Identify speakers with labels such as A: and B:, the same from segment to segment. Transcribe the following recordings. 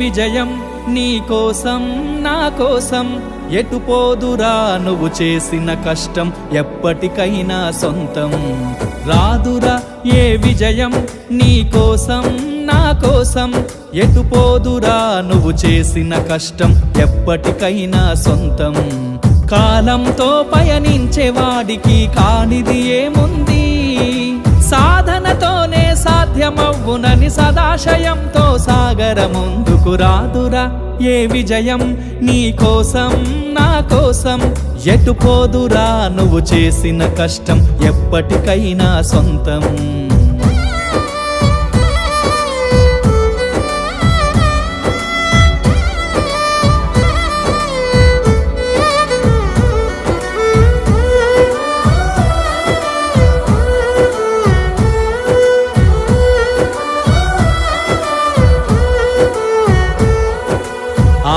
A: విజయం నీ కోసం నా కోసం ఎటు పోదురా నువ్వు చేసిన కష్టం ఎప్పటికైనా సొంతం రాదురా ఏ విజయం నీ కోసం నా కోసం ఎటు పోదురా నువ్వు చేసిన కష్టం ఎప్పటికైనా సొంతం కాలంతో పయనించే వాడికి కానిది ఏముంది సాధనతోనే సాధ్యమవ్వునని సదాశయంతో సాగర ముందుకు రాదురా ఏ విజయం నీ కోసం నా కోసం ఎటు పోదురా నువ్వు చేసిన కష్టం ఎప్పటికైనా సొంతం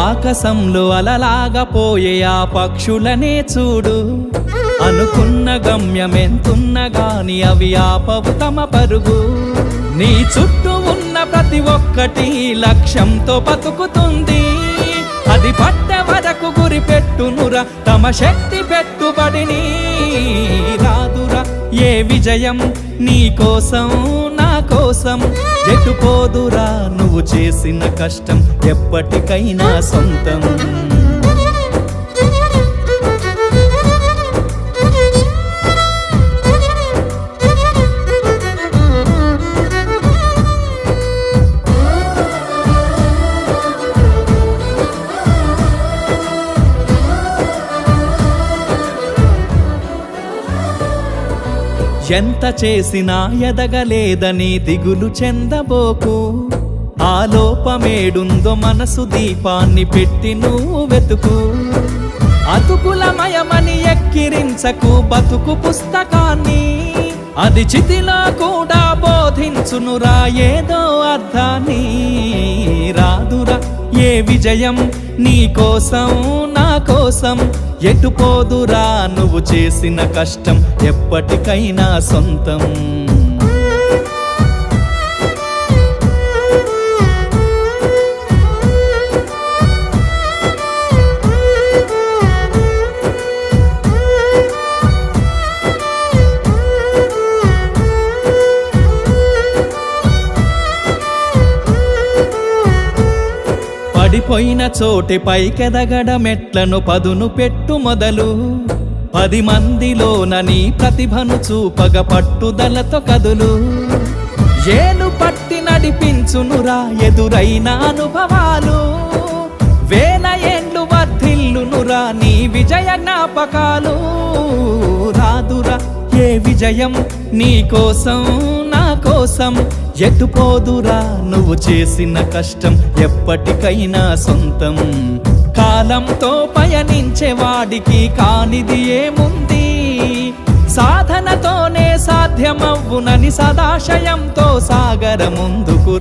A: ఆకాశంలో అలలాగా పోయే ఆ పక్షులనే చూడు అనుకున్న గమ్యమెంతున్న గాని అవి ఆపవు తమ పరుగు నీ చుట్టూ ఉన్న ప్రతి ఒక్కటి లక్ష్యంతో బతుకుతుంది అది పట్ట వరకు గురి పెట్టునురా తమ శక్తి పెట్టుబడిని రాదురా ఏ విజయం నీ కోసం నా కోసం ఎటు పోదురా నువ్వు చేసిన కష్టం ఎప్పటికైనా సొంతం ఎంత చేసినా ఎదగలేదని దిగులు చెందబోకు ఆ లోపమేడుందో మనసు దీపాన్ని పెట్టి నువ్వు వెతుకు అతుకులమయమని ఎక్కిరించకు బతుకు పుస్తకాన్ని అది చితిలో కూడా బోధించునురా ఏదో అర్థాన్ని రాదురా ఏ విజయం నీ కోసం నా కోసం ఎటు పోదురా నువ్వు చేసిన కష్టం ఎప్పటికైనా సొంతం పడిపోయిన చోటి పైకెదగడ మెట్లను పదును పెట్టు మొదలు 10 మందిలోన నీ ప్రతిభను చూపగ పట్టుదలతో కదులు ఏలు పట్టి నడిపించునురా ఎదురైన అనుభవాలు వేల ఏండ్లు వర్ధిల్లునురా నీ విజయ జ్ఞాపకాలు రాదురా ఏ విజయం నీ కోసం నా కోసం ఎటు పోదురా నువ్వు చేసిన కష్టం ఎప్పటికైనా సొంతం కాలంతో పయనించే వాడికి కానిది ఏముంది సాధనతోనే సాధ్యమవ్వునని సదాశయంతో సాగర ముందుకు